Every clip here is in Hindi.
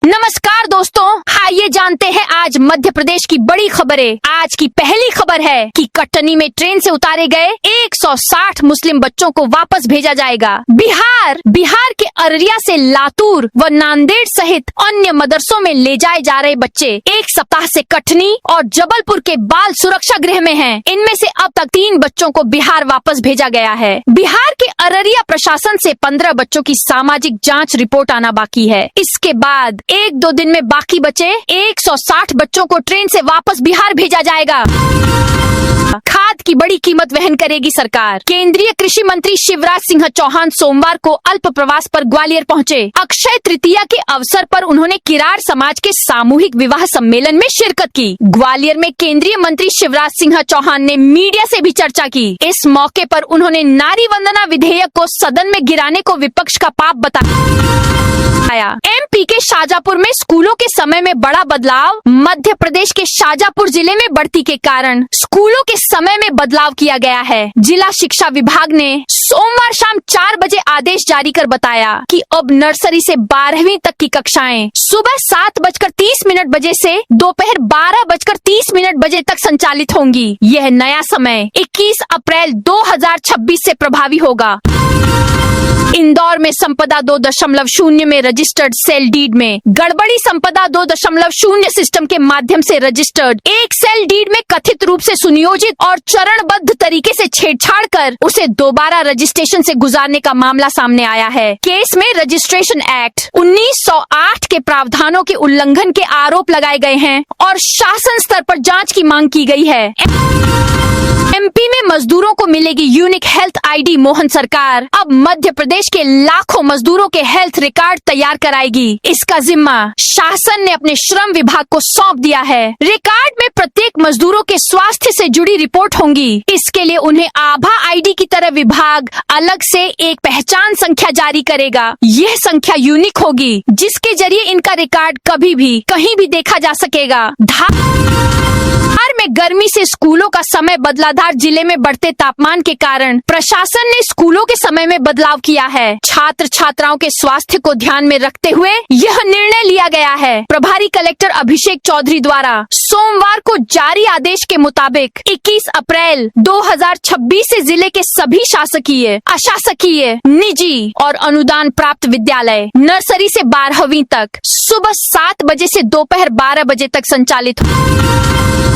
नमस्कार दोस्तों, आइए जानते हैं आज मध्य प्रदेश की बड़ी खबरें। आज की पहली खबर है कि कटनी में ट्रेन से उतारे गए 160 मुस्लिम बच्चों को वापस भेजा जाएगा। बिहार के अररिया से लातूर व नांदेड़ सहित अन्य मदरसों में ले जाए जा रहे बच्चे एक सप्ताह से कटनी और जबलपुर के बाल सुरक्षा गृह में हैं। इनमें से अब तक 3 बच्चों को बिहार वापस भेजा गया है। बिहार के अररिया प्रशासन से 15 बच्चों की सामाजिक जाँच रिपोर्ट आना बाकी है। इसके बाद 1-2 दिन में बाकी बचे 160 बच्चों को ट्रेन से वापस बिहार भेजा जाएगा। खाद की बड़ी कीमत वहन करेगी सरकार। केंद्रीय कृषि मंत्री शिवराज सिंह चौहान सोमवार को अल्प प्रवास पर ग्वालियर पहुंचे। अक्षय तृतीया के अवसर पर उन्होंने किरार समाज के सामूहिक विवाह सम्मेलन में शिरकत की। ग्वालियर में केंद्रीय मंत्री शिवराज सिंह चौहान ने मीडिया से भी चर्चा की। इस मौके पर उन्होंने नारी वंदना विधेयक को सदन में गिराने को विपक्ष का पाप बताया। एमपी के शाजापुर में स्कूलों के समय में बड़ा बदलाव। मध्य प्रदेश के शाजापुर जिले में बढ़ती के कारण स्कूलों के समय में बदलाव किया गया है। जिला शिक्षा विभाग ने सोमवार शाम 4 बजे आदेश जारी कर बताया कि अब नर्सरी से 12वीं तक की कक्षाएं सुबह 7:30 बजे से दोपहर 12:30 बजे तक संचालित होंगी। यह नया समय 21 अप्रैल 2026 से प्रभावी होगा। इंदौर में संपदा 2.0 में रजिस्टर्ड सेल डीड में गड़बड़ी। संपदा 2.0 सिस्टम के माध्यम से रजिस्टर्ड एक सेल डीड में कथित रूप से सुनियोजित और चरणबद्ध तरीके से छेड़छाड़ कर उसे दोबारा रजिस्ट्रेशन से गुजारने का मामला सामने आया है। केस में रजिस्ट्रेशन एक्ट 1908 के प्रावधानों के उल्लंघन के आरोप लगाए गए हैं और शासन स्तर पर जांच की मांग की गई है। एमपी में मजदूरों को मिलेगी यूनिक हेल्थ आईडी। मोहन सरकार अब मध्य प्रदेश के लाखों मजदूरों के हेल्थ रिकॉर्ड तैयार कराएगी। इसका जिम्मा शासन ने अपने श्रम विभाग को सौंप दिया है। रिकॉर्ड में प्रत्येक मजदूरों के स्वास्थ्य से जुड़ी रिपोर्ट होंगी। इसके लिए उन्हें आभा आईडी की तरह विभाग अलग से एक पहचान संख्या जारी करेगा। यह संख्या यूनिक होगी जिसके जरिए इनका रिकॉर्ड कभी भी कहीं भी देखा जा सकेगा। धार में गर्मी से स्कूलों का समय बदला। धार जिले में बढ़ते तापमान के कारण प्रशासन ने स्कूलों के समय में बदलाव किया है। छात्र छात्राओं के स्वास्थ्य को ध्यान में रखते हुए यह निर्णय लिया गया है। प्रभारी कलेक्टर अभिषेक चौधरी द्वारा सोमवार को जारी आदेश के मुताबिक 21 अप्रैल 2026 से जिले के सभी शासकीय, अशासकीय, निजी और अनुदान प्राप्त विद्यालय नर्सरी से 12वीं तक सुबह 7 बजे से दोपहर 12 बजे तक संचालित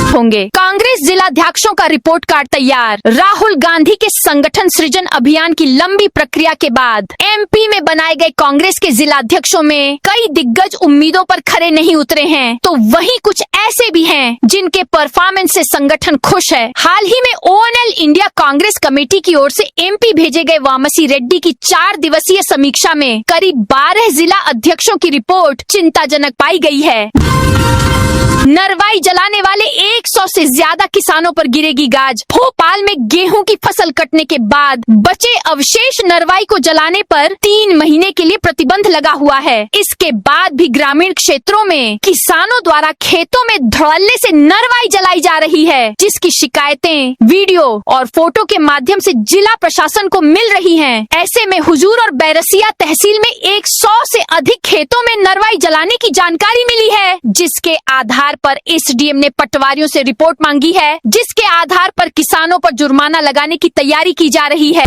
होंगे। कांग्रेस जिलाध्यक्षों का रिपोर्ट कार्ड तैयार। राहुल गांधी के संगठन सृजन अभियान की लंबी प्रक्रिया के बाद एमपी में बनाए गए कांग्रेस के जिलाध्यक्षों में कई दिग्गज उम्मीदों पर खरे नहीं उतरे हैं, तो वहीं कुछ ऐसे भी हैं जिनके परफॉर्मेंस से संगठन खुश है। हाल ही में ओएनएल इंडिया कांग्रेस कमेटी की ओर से एमपी भेजे गए वामसी रेड्डी की 4 दिवसीय समीक्षा में करीब 12 जिला अध्यक्षों की रिपोर्ट चिंताजनक पाई गई है। नरवाई जलाने वाले 100 से ज्यादा किसानों पर गिरेगी गाज। भोपाल में गेहूं की फसल कटने के बाद बचे अवशेष नरवाई को जलाने पर 3 महीने के लिए प्रतिबंध लगा हुआ है। इसके बाद भी ग्रामीण क्षेत्रों में किसानों द्वारा खेतों में धड़ल्ले से नरवाई जलाई जा रही है, जिसकी शिकायतें वीडियो और फोटो के माध्यम से जिला प्रशासन को मिल रही हैं। ऐसे में हुजूर और बैरसिया तहसील में 100 से अधिक खेतों में नरवाई जलाने की जानकारी मिली है, जिसके आधार पर एसडीएम ने पटवारियों से रिपोर्ट मांगी है, जिसके आधार पर किसानों पर जुर्माना लगाने की तैयारी की जा रही है।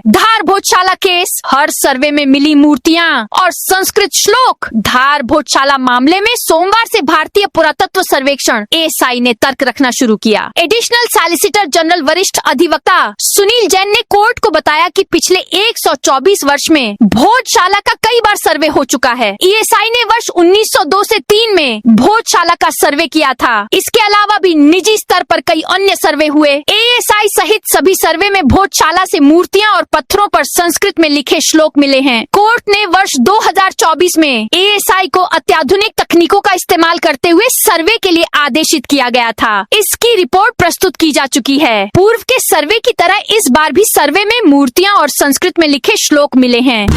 धार भोजशाला केस, हर सर्वे में मिली मूर्तियां और संस्कृत श्लोक। धार भोजशाला मामले में सोमवार से भारतीय पुरातत्व सर्वेक्षण एएसआई ने तर्क रखना शुरू किया। एडिशनल सॉलिसिटर जनरल वरिष्ठ अधिवक्ता सुनील जैन ने कोर्ट को बताया कि पिछले 124 वर्ष में भोजशाला का कई बार सर्वे हो चुका है। एएसआई ने वर्ष 1902 से 3 में भोजशाला का सर्वे किया था। इसके अलावा भी निजी स्तर पर कई अन्य सर्वे हुए। एएसआई सहित सभी सर्वे में भोजशाला से मूर्तियां और पत्थरों पर संस्कृत में लिखे श्लोक मिले हैं। कोर्ट ने वर्ष 2024 में एएसआई को अत्याधुनिक तकनीकों का इस्तेमाल करते हुए सर्वे के लिए आदेशित किया गया था। इसकी रिपोर्ट प्रस्तुत की जा चुकी है। पूर्व के सर्वे की तरह इस बार भी सर्वे में मूर्तियां और संस्कृत में लिखे श्लोक मिले हैं।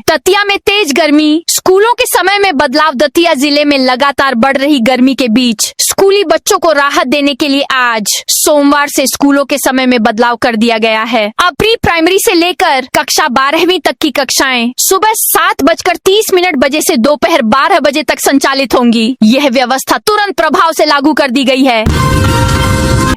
दतिया में तेज गर्मी, स्कूलों के समय में बदलाव। दतिया जिले में लगातार बढ़ रही गर्मी के बीच स्कूली बच्चों को राहत देने के लिए आज सोमवार से स्कूलों के समय में बदलाव कर दिया गया है। अब प्री प्राइमरी से लेकर कक्षा 12वीं तक की कक्षाएं सुबह 7:30 बजे से दोपहर 12 बजे तक संचालित होंगी। यह व्यवस्था तुरंत प्रभाव से लागू कर दी गई है।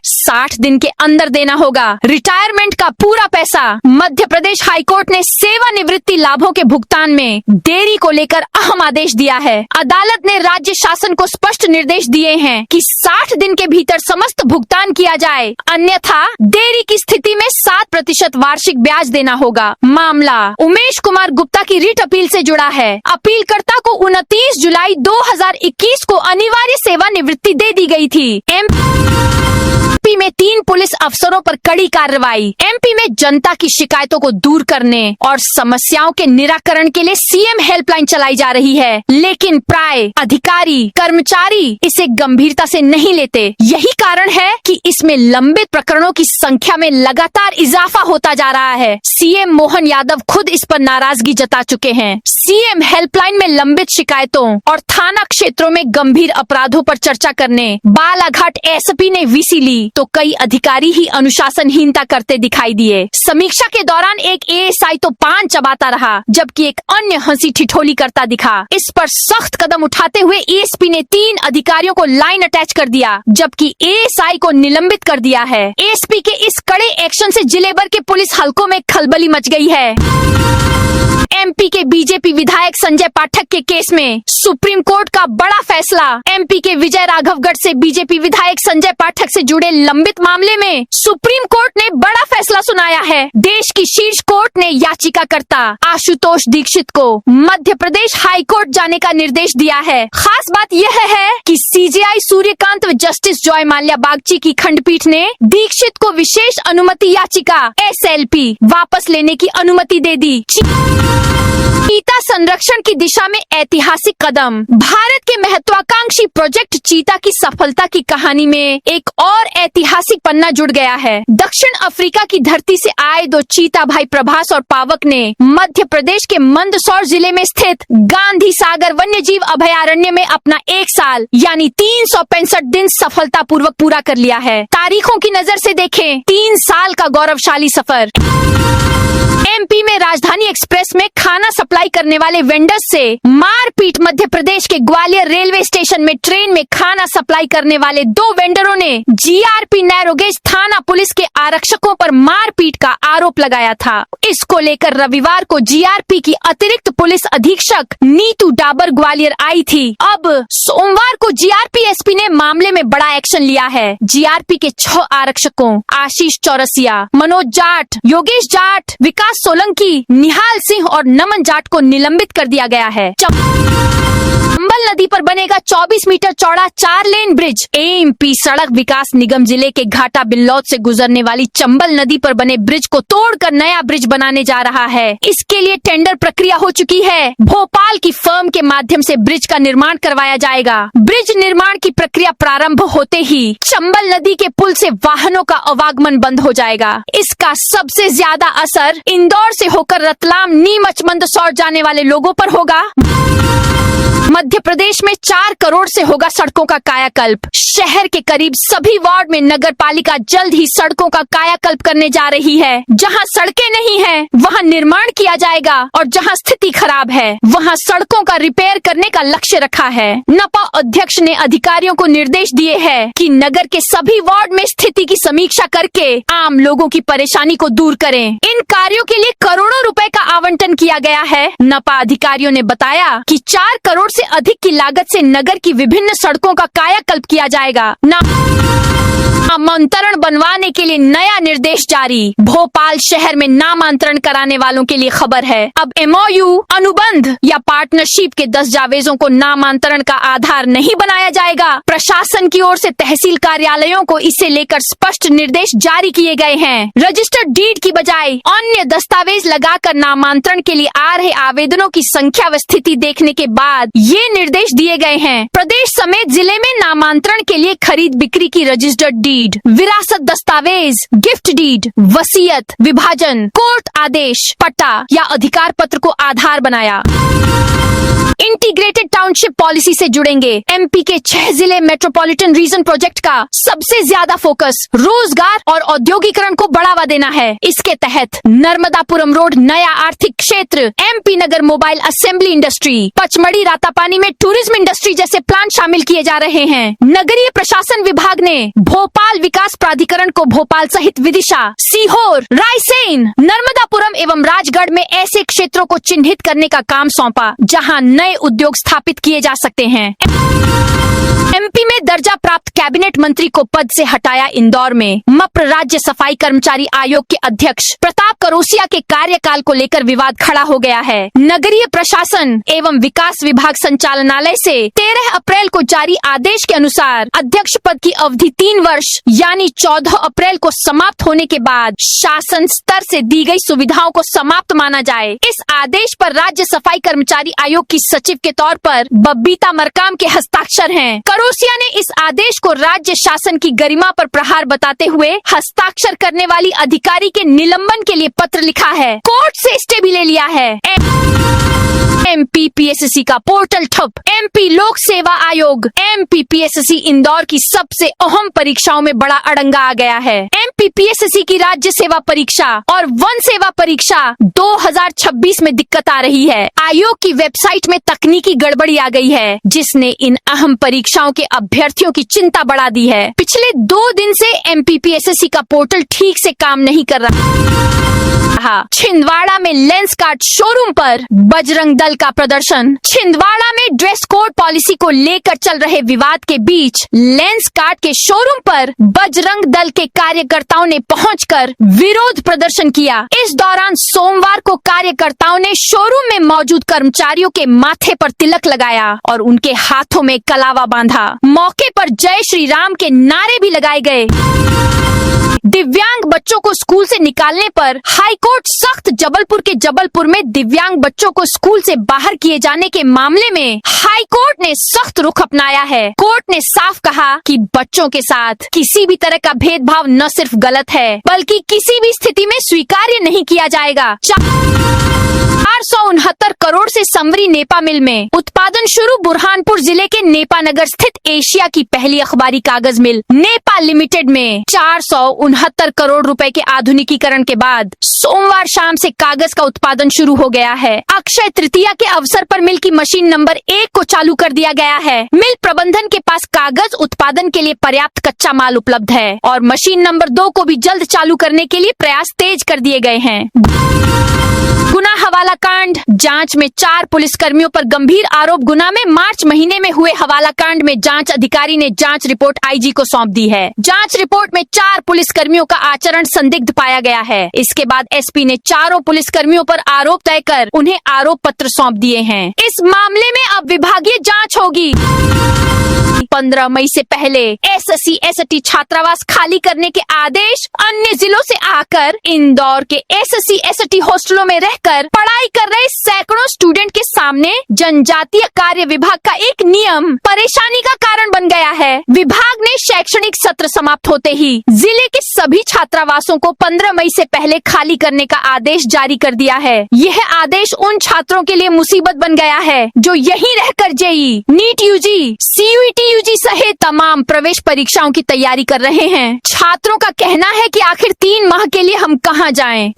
60 दिन के अंदर देना होगा रिटायरमेंट का पूरा पैसा। मध्य प्रदेश हाईकोर्ट ने सेवानिवृत्ति लाभों के भुगतान में देरी को लेकर अहम आदेश दिया है। अदालत ने राज्य शासन को स्पष्ट निर्देश दिए हैं कि 60 दिन के भीतर समस्त भुगतान किया जाए, अन्यथा देरी की स्थिति में 7% वार्षिक ब्याज देना होगा। मामला उमेश कुमार गुप्ता की रिट अपील से जुड़ा है। अपीलकर्ता को 29 जुलाई 2021 को अनिवार्य सेवानिवृत्ति दे दी गई थी। एमपी में 3 पुलिस अफसरों पर कड़ी कार्रवाई। एमपी में जनता की शिकायतों को दूर करने और समस्याओं के निराकरण के लिए सीएम हेल्पलाइन चलाई जा रही है, लेकिन प्राय अधिकारी कर्मचारी इसे गंभीरता से नहीं लेते। यही कारण है कि इसमें लंबित प्रकरणों की संख्या में लगातार इजाफा होता जा रहा है। सीएम मोहन यादव खुद इस पर नाराजगी जता चुके हैं। सीएम हेल्पलाइन में लंबित शिकायतों और थाना क्षेत्रों में गंभीर अपराधों पर चर्चा करने बालाघाट एसपी ने वीसी ली तो कई अधिकारी ही अनुशासनहीनता करते दिखाई दिए। समीक्षा के दौरान एक एएसआई तो पान चबाता रहा, जबकि एक अन्य हंसी ठिठोली करता दिखा। इस पर सख्त कदम उठाते हुए एएसपी ने 3 अधिकारियों को लाइन अटैच कर दिया, जबकि एएसआई को निलंबित कर दिया है। एएसपी के इस कड़े एक्शन से जिले भर के पुलिस हलकों में खलबली मच गई है। एमपी के बीजेपी विधायक संजय पाठक के केस में सुप्रीम कोर्ट का बड़ा फैसला। एमपी के विजय राघवगढ़ से बीजेपी विधायक संजय पाठक से जुड़े लंबित मामले में सुप्रीम कोर्ट ने बड़ा फैसला सुनाया है। देश की शीर्ष कोर्ट ने याचिकाकर्ता आशुतोष दीक्षित को मध्य प्रदेश हाई कोर्ट जाने का निर्देश दिया है। खास बात यह है कि सीजेआई सूर्यकांत व जस्टिस जॉय माल्या बागची की खंडपीठ ने दीक्षित को विशेष अनुमति याचिका एसएलपी वापस लेने की अनुमति दे दी। चीता संरक्षण की दिशा में ऐतिहासिक कदम। भारत के महत्वाकांक्षी प्रोजेक्ट चीता की सफलता की कहानी में एक और ऐतिहासिक पन्ना जुड़ गया है। दक्षिण अफ्रीका की धरती से आए 2 चीता भाई प्रभास और पावक ने मध्य प्रदेश के मंदसौर जिले में स्थित गांधी सागर वन्यजीव अभयारण्य में अपना 1 साल यानी 365 दिन सफलता पूर्वक पूरा कर लिया है। तारीखों की नजर से देखें 3 साल का गौरवशाली सफर। एमपी में राजधानी एक्सप्रेस में खाना सप्लाई करने वाले वेंडर्स से मारपीट। मध्य प्रदेश के ग्वालियर रेलवे स्टेशन में ट्रेन में खाना सप्लाई करने वाले 2 वेंडरों ने जीआरपी नैरोगेज थाना पुलिस के आरक्षकों पर मारपीट का आरोप लगाया था। इसको लेकर रविवार को जीआरपी की अतिरिक्त पुलिस अधीक्षक नीतू डाबर ग्वालियर आई थी। अब सोमवार को जीआरपी एसपी ने मामले में बड़ा एक्शन लिया है। जीआरपी के 6 आरक्षकों आशीष चौरसिया, मनोज जाट, योगेश जाट, विकास सोलंकी, निहाल सिंह और नमन जाट को निलंबित कर दिया गया है। चंबल नदी पर बनेगा 24 मीटर चौड़ा 4 लेन ब्रिज। एमपी सड़क विकास निगम जिले के घाटा बिल्लौद से गुजरने वाली चंबल नदी पर बने ब्रिज को तोड़कर नया ब्रिज बनाने जा रहा है। इसके लिए टेंडर प्रक्रिया हो चुकी है। भोपाल की फर्म के माध्यम से ब्रिज का निर्माण करवाया जाएगा। ब्रिज निर्माण की प्रक्रिया प्रारंभ होते ही चंबल नदी के पुल से वाहनों का आवागमन बंद हो जाएगा। इसका सबसे ज्यादा असर इंदौर से होकर रतलाम, नीमच, मंदसौर जाने वाले लोगों पर होगा। मध्य प्रदेश में 4 करोड़ से होगा सड़कों का कायाकल्प। शहर के करीब सभी वार्ड में नगर पालिका जल्द ही सड़कों का कायाकल्प करने जा रही है। जहां सड़कें नहीं हैं, वहां निर्माण किया जाएगा और जहां स्थिति खराब है, वहां सड़कों का रिपेयर करने का लक्ष्य रखा है। नपा अध्यक्ष ने अधिकारियों को निर्देश दिए हैं कि नगर के सभी वार्ड में स्थिति की समीक्षा करके आम लोगों की परेशानी को दूर करें। इन कार्यों के लिए करोड़ों रुपए का आवंटन किया गया है। नपा अधिकारियों ने बताया कि 4 करोड़ से अधिक की लागत से नगर की विभिन्न सड़कों का कायाकल्प किया जाएगा। नामांतरण बनवाने के लिए नया निर्देश जारी। भोपाल शहर में नामांतरण कराने वालों के लिए खबर है। अब एमओयू, अनुबंध या पार्टनरशिप के दस्तावेजों को नामांतरण का आधार नहीं बनाया जाएगा। प्रशासन की ओर से तहसील कार्यालयों को इसे लेकर स्पष्ट निर्देश जारी किए गए हैं। रजिस्टर्ड डीड की बजाय अन्य दस्तावेज लगाकर नामांतरण के लिए आ रहे आवेदनों की संख्या व स्थिति देखने के बाद ये निर्देश दिए गए हैं। प्रदेश समेत जिले में नामांतरण के लिए खरीद बिक्री की रजिस्टर्ड डीड, विरासत दस्तावेज, गिफ्ट डीड, वसीयत, विभाजन, कोर्ट आदेश, पट्टा या अधिकार पत्र को आधार बनाया। इंक्लूसिव पॉलिसी से जुड़ेंगे। एमपी के 6 जिले मेट्रोपॉलिटन रीजन प्रोजेक्ट का सबसे ज्यादा फोकस रोजगार और औद्योगिकरण को बढ़ावा देना है। इसके तहत नर्मदापुरम रोड नया आर्थिक क्षेत्र, MP Nagar mobile assembly industry, Pachmarhi Ratapani में टूरिज्म इंडस्ट्री जैसे प्लान शामिल किए जा रहे हैं। नगरीय प्रशासन विभाग ने भोपाल विकास प्राधिकरण को भोपाल सहित विदिशा, सीहोर, रायसेन, नर्मदापुरम एवं राजगढ़ में ऐसे क्षेत्रों को चिन्हित करने का काम सौंपा जहां नए उद्योग स्थापित किए जा सकते हैं। एमपी में दर्जा प्राप्त कैबिनेट मंत्री को पद से हटाया। इंदौर में मप्र राज्य सफाई कर्मचारी आयोग के अध्यक्ष प्रताप करोसिया के कार्यकाल को लेकर विवाद खड़ा हो गया है। नगरीय प्रशासन एवं विकास विभाग संचालनालय से 13 अप्रैल को जारी आदेश के अनुसार अध्यक्ष पद की अवधि 3 वर्ष यानी 14 अप्रैल को समाप्त होने के बाद शासन स्तर से दी गई सुविधाओं को समाप्त माना जाए। इस आदेश पर राज्य सफाई कर्मचारी आयोग की सचिव के तौर पर बबीता मरकाम के हस्ताक्षर हैं। करोसिया ने इस आदेश को राज्य शासन की गरिमा पर प्रहार बताते हुए हस्ताक्षर करने वाली अधिकारी के निलंबन के लिए पत्र लिखा है। कोर्ट से स्टे भी ले लिया है। एमपी पीएससी का पोर्टल ठप। एमपी लोक सेवा आयोग एमपी पीएससी इंदौर की सबसे अहम परीक्षाओं में बड़ा अड़ंगा आ गया है। एमपी पीएससी की राज्य सेवा परीक्षा और वन सेवा परीक्षा 2026 में दिक्कत आ रही है। आयोग की वेबसाइट में तकनीकी गड़बड़ी आ गई है जिसने इन अहम परीक्षाओं के अभ्यर्थियों की चिंता बढ़ा दी है। पिछले 2 दिन से एमपी पीएससी का पोर्टल ठीक से काम नहीं कर रहा। छिंदवाड़ा में लेंस कार्ट शोरूम पर बजरंग दल का प्रदर्शन। छिंदवाड़ा में ड्रेस कोड पॉलिसी को लेकर चल रहे विवाद के बीच लेंस कार्ट के शोरूम पर बजरंग दल के कार्यकर्ताओं ने पहुंचकर विरोध प्रदर्शन किया। इस दौरान सोमवार को कार्यकर्ताओं ने शोरूम में मौजूद कर्मचारियों के माथे पर तिलक लगाया और उनके हाथों में कलावा बांधा। मौके पर जय श्री राम के नारे भी लगाए गए। दिव्यांग बच्चों को स्कूल से निकालने पर हाईकोर्ट सख्त। जबलपुर में दिव्यांग बच्चों को स्कूल से बाहर किए जाने के मामले में हाईकोर्ट ने सख्त रुख अपनाया है। कोर्ट ने साफ कहा कि बच्चों के साथ किसी भी तरह का भेदभाव न सिर्फ गलत है बल्कि किसी भी स्थिति में स्वीकार्य नहीं किया जाएगा। 469 करोड़ से संवरी नेपा मिल में उत्पादन शुरू। बुरहानपुर जिले के नेपा नगर स्थित एशिया की पहली अखबारी कागज मिल नेपा लिमिटेड में 469 करोड़ रुपए के आधुनिकीकरण के बाद सोमवार शाम से कागज का उत्पादन शुरू हो गया है। अक्षय तृतीया के अवसर पर मिल की मशीन नंबर 1 को चालू कर दिया गया है। मिल प्रबंधन के पास कागज उत्पादन के लिए पर्याप्त कच्चा माल उपलब्ध है और मशीन नंबर 2 को भी जल्द चालू करने के लिए प्रयास तेज कर दिए गए हैं। गुना हवाला कांड जांच में 4 पुलिसकर्मियों पर गंभीर आरोप। गुना में मार्च महीने में हुए हवाला कांड में जांच अधिकारी ने जांच रिपोर्ट आईजी को सौंप दी है। जांच रिपोर्ट में 4 पुलिसकर्मियों का आचरण संदिग्ध पाया गया है। इसके बाद एसपी ने चारों पुलिसकर्मियों पर आरोप तय कर उन्हें आरोप पत्र सौंप दिए हैं। इस मामले में अब विभागीय जाँच होगी। 15 मई से पहले एसएससी एसटी छात्रावास खाली करने के आदेश। अन्य जिलों से आकर इंदौर के एसएससी एसटी हॉस्टलों में रहकर पढ़ाई कर रहे सैकड़ों स्टूडेंट के सामने जनजातीय कार्य विभाग का एक नियम परेशानी का कारण बन गया है। विभाग ने शैक्षणिक सत्र समाप्त होते ही जिले के सभी छात्रावासों को 15 मई से पहले खाली करने का आदेश जारी कर दिया है। यह आदेश उन छात्रों के लिए मुसीबत बन गया है जो यहीं रहकर JEE, NEET UG, CUET UG सहित तमाम प्रवेश परीक्षाओं की तैयारी कर रहे हैं। छात्रों का कहना है कि आखिर 3 माह के लिए हम कहां जाएं?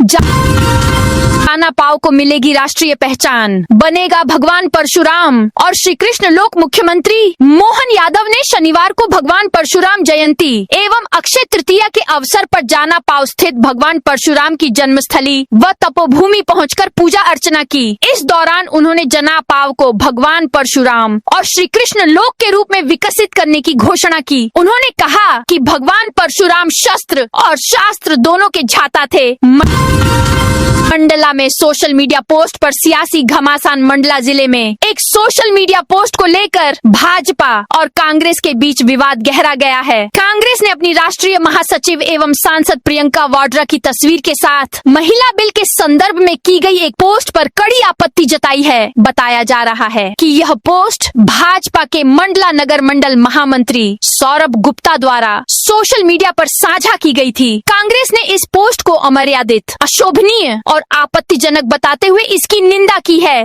जाना पाव को मिलेगी राष्ट्रीय पहचान, बनेगा भगवान परशुराम। और श्री कृष्ण लोक मुख्यमंत्री मोहन यादव ने शनिवार को भगवान परशुराम जयंती एवं अक्षय तृतीया के अवसर पर जाना पाव स्थित भगवान परशुराम की जन्मस्थली व तपोभूमि पहुंचकर पूजा अर्चना की। इस दौरान उन्होंने जना पाव को भगवान परशुराम और श्री कृष्ण लोक के रूप में विकसित करने की घोषणा की। उन्होंने कहा कि भगवान परशुराम शस्त्र और शास्त्र दोनों के झाता थे। मंडला में सोशल मीडिया पोस्ट पर सियासी घमासान। मंडला जिले में एक सोशल मीडिया पोस्ट को लेकर भाजपा और कांग्रेस के बीच विवाद गहरा गया है। कांग्रेस ने अपनी राष्ट्रीय महासचिव एवं सांसद प्रियंका वाड्रा की तस्वीर के साथ महिला बिल के संदर्भ में की गई एक पोस्ट पर कड़ी आपत्ति जताई है। बताया जा रहा है कि यह पोस्ट भाजपा के मंडला नगर मंडल महामंत्री सौरभ गुप्ता द्वारा सोशल मीडिया पर साझा की गई थी। कांग्रेस ने इस पोस्ट को अमर्यादित, अशोभनीय और आपत्तिजनक बताते हुए इसकी निंदा की है।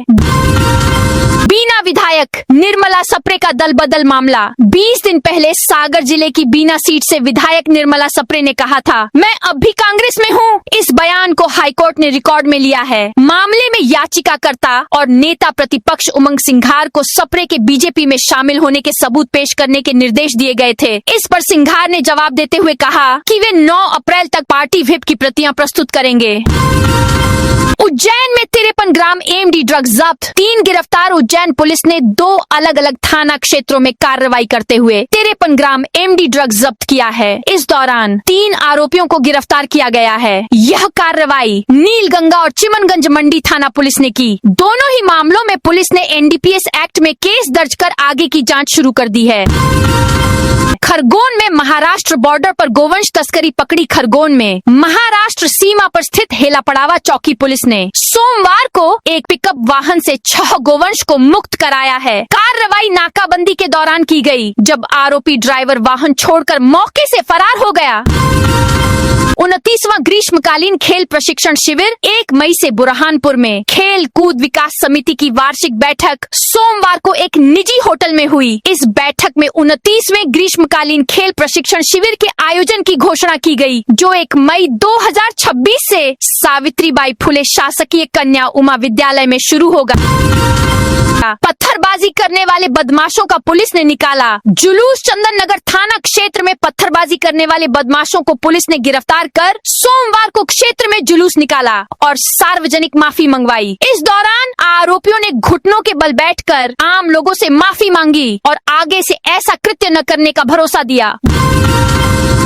बीना विधायक विधायक निर्मला सप्रे का दल बदल मामला। 20 दिन पहले सागर जिले की बीना सीट से विधायक निर्मला सप्रे ने कहा था, मैं अब भी कांग्रेस में हूँ। इस बयान को हाईकोर्ट ने रिकॉर्ड में लिया है। मामले में याचिकाकर्ता और नेता प्रतिपक्ष उमंग सिंघार को सप्रे के बीजेपी में शामिल होने के सबूत पेश करने के निर्देश दिए गए थे। इस पर सिंघार ने जवाब देते हुए कहा कि वे 9 अप्रैल तक पार्टी व्हिप की प्रतियां प्रस्तुत करेंगे। उज्जैन में 53 ग्राम एमडी ड्रग्स जब्त। 3 गिरफ्तार। उज्जैन पुलिस ने 2 अलग अलग थाना क्षेत्रों में कार्रवाई करते हुए 53 ग्राम एमडी ड्रग्स जब्त किया है। इस दौरान 3 आरोपियों को गिरफ्तार किया गया है। यह कार्रवाई नीलगंगा और चिमनगंज मंडी थाना पुलिस ने की। दोनों ही मामलों में पुलिस ने एनडीपीएस एक्ट में केस दर्ज कर आगे की जांच शुरू कर दी है। खरगोन में महाराष्ट्र बॉर्डर पर गोवंश तस्करी पकड़ी। खरगोन में महाराष्ट्र सीमा पर स्थित हेलापड़ावा चौकी पुलिस ने सोमवार को एक पिकअप वाहन से 6 गोवंश को मुक्त कराया है। कार्रवाई नाकाबंदी के दौरान की गई, जब आरोपी ड्राइवर वाहन छोड़कर मौके से फरार हो गया। 29वां ग्रीष्मकालीन खेल प्रशिक्षण शिविर 1 मई से बुरहानपुर में। खेल कूद विकास समिति की वार्षिक बैठक सोमवार को एक निजी होटल में हुई। इस बैठक में 29वें ग्रीष्मकालीन खेल प्रशिक्षण शिविर के आयोजन की घोषणा की गई, जो 1 मई 2026 से सावित्रीबाई फुले शासकीय कन्या उमा विद्यालय में शुरू होगा। पत्थरबाजी करने वाले बदमाशों का पुलिस ने निकाला जुलूस। चंदन नगर थाना क्षेत्र में पत्थरबाजी करने वाले बदमाशों को पुलिस ने गिरफ्तार कर सोमवार को क्षेत्र में जुलूस निकाला और सार्वजनिक माफी मंगवाई। इस दौरान आरोपियों ने घुटनों के बल बैठकर आम लोगों से माफी मांगी और आगे से ऐसा कृत्य न करने का भरोसा दिया।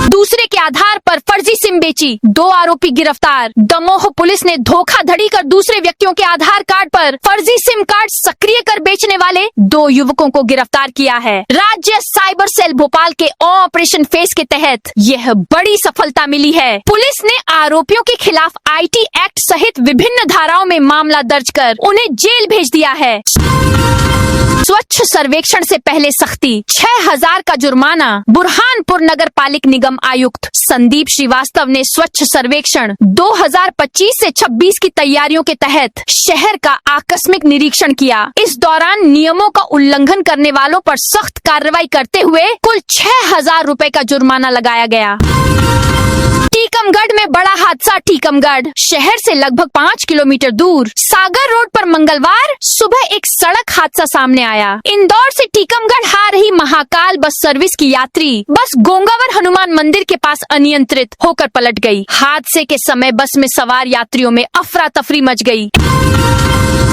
दूसरे के आधार पर फर्जी सिम बेची। 2 आरोपी गिरफ्तार। दमोह पुलिस ने धोखाधड़ी कर दूसरे व्यक्तियों के आधार कार्ड पर फर्जी सिम कार्ड सक्रिय कर बेचने वाले 2 युवकों को गिरफ्तार किया है। राज्य साइबर सेल भोपाल के ऑपरेशन फेस के तहत यह बड़ी सफलता मिली है। पुलिस ने आरोपियों के खिलाफ आईटी एक्ट सहित विभिन्न धाराओं में मामला दर्ज कर उन्हें जेल भेज दिया है। स्वच्छ सर्वेक्षण से पहले सख्ती। 6000 का जुर्माना। बुरहानपुर नगर पालिक निगम आयुक्त संदीप श्रीवास्तव ने स्वच्छ सर्वेक्षण 2025 से 26 की तैयारियों के तहत शहर का आकस्मिक निरीक्षण किया। इस दौरान नियमों का उल्लंघन करने वालों पर सख्त कार्रवाई करते हुए कुल 6000 रुपए का जुर्माना लगाया गया। टीकमगढ़ में बड़ा हादसा। टीकमगढ़ शहर से लगभग 5 किलोमीटर दूर सागर रोड पर मंगलवार सुबह एक सड़क हादसा सामने आया। इंदौर से टीकमगढ़ आ रही महाकाल बस सर्विस की यात्री बस गोंगावर हनुमान मंदिर के पास अनियंत्रित होकर पलट गई। हादसे के समय बस में सवार यात्रियों में अफरा तफरी मच गई।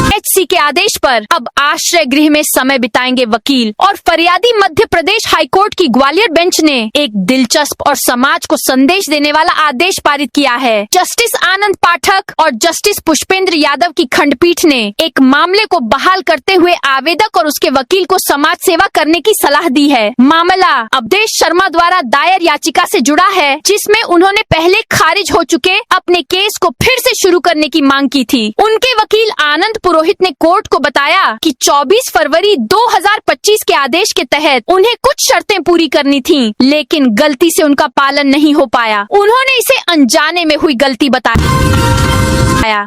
एचसी के आदेश पर अब आश्रय गृह में समय बिताएंगे वकील और फरियादी। मध्य प्रदेश हाईकोर्ट की ग्वालियर बेंच ने एक दिलचस्प और समाज को संदेश देने वाला आदेश पारित किया है। जस्टिस आनंद पाठक और जस्टिस पुष्पेंद्र यादव की खंडपीठ ने एक मामले को बहाल करते हुए आवेदक और उसके वकील को समाज सेवा करने की सलाह दी है। मामला अवधेश शर्मा द्वारा दायर याचिका से जुड़ा है, जिसमें उन्होंने पहले खारिज हो चुके अपने केस को फिर से शुरू करने की मांग की थी। उनके वकील आनंद पुरोहित ने कोर्ट को बताया कि 24 फरवरी 2025 के आदेश के तहत उन्हें कुछ शर्तें पूरी करनी थीं, लेकिन गलती से उनका पालन नहीं हो पाया। उन्होंने इसे अनजाने में हुई गलती बताया।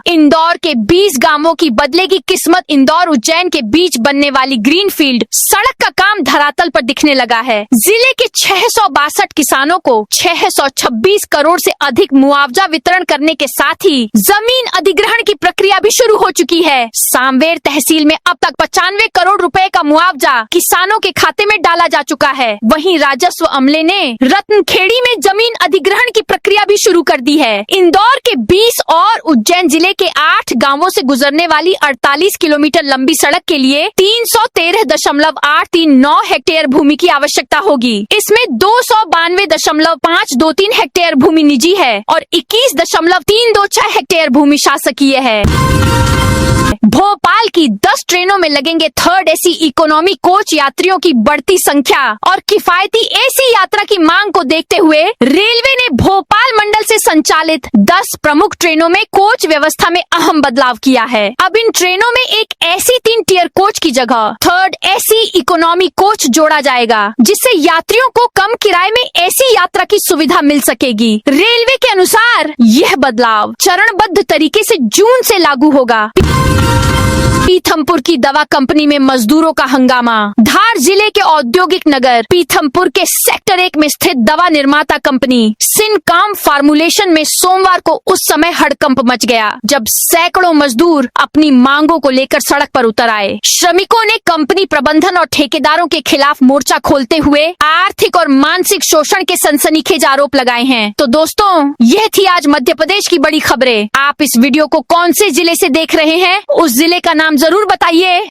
इंदौर के 20 गांवों की बदलेगी किस्मत। इंदौर उज्जैन के बीच बनने वाली ग्रीनफील्ड सड़क का काम धरातल पर दिखने लगा है। जिले के 662 किसानों को 626 करोड़ से अधिक मुआवजा वितरण करने के साथ ही जमीन अधिग्रहण की प्रक्रिया भी शुरू हो चुकी है। सामवेर तहसील में अब तक 95 करोड़ रुपए का मुआवजा किसानों के खाते में डाला जा चुका है। वहीं राजस्व अमले ने रत्नखेड़ी में जमीन अधिग्रहण की प्रक्रिया भी शुरू कर दी है। इंदौर के 20 और उज्जैन जिले के 8 गांवों से गुजरने वाली 48 किलोमीटर लंबी सड़क के लिए 313.839 हेक्टेयर भूमि की आवश्यकता होगी। इसमें 292.523 हेक्टेयर भूमि निजी है और 21.326 हेक्टेयर भूमि शासकीय है। भोपाल की 10 ट्रेनों में लगेंगे 3rd AC इकोनॉमी कोच। यात्रियों की बढ़ती संख्या और किफायती AC यात्रा की मांग को देखते हुए रेलवे ने भोपाल मंडल से संचालित 10 प्रमुख ट्रेनों में कोच व्यवस्था में अहम बदलाव किया है। अब इन ट्रेनों में एक ऐसी 3 टियर कोच की जगह 3rd AC इकोनॉमी कोच जोड़ा जाएगा, जिससे यात्रियों को कम किराए में ऐसी यात्रा की सुविधा मिल सकेगी। रेलवे के अनुसार यह बदलाव चरणबद्ध तरीके से जून से लागू होगा। पीथमपुर की दवा कंपनी में मजदूरों का हंगामा। धार जिले के औद्योगिक नगर पीथमपुर के सेक्टर 1 में स्थित दवा निर्माता कंपनी सिनकाम फार्मुलेशन में सोमवार को उस समय हड़कंप मच गया जब सैकड़ों मजदूर अपनी मांगों को लेकर सड़क पर उतर आए। श्रमिकों ने कंपनी प्रबंधन और ठेकेदारों के खिलाफ मोर्चा खोलते हुए आर्थिक और मानसिक शोषण के सनसनीखेज आरोप लगाए हैं। तो दोस्तों, यह थी आज मध्य प्रदेश की बड़ी खबरें। आप इस वीडियो को कौन से जिले से देख रहे हैं, उस जिले का नाम जरूर बताइए।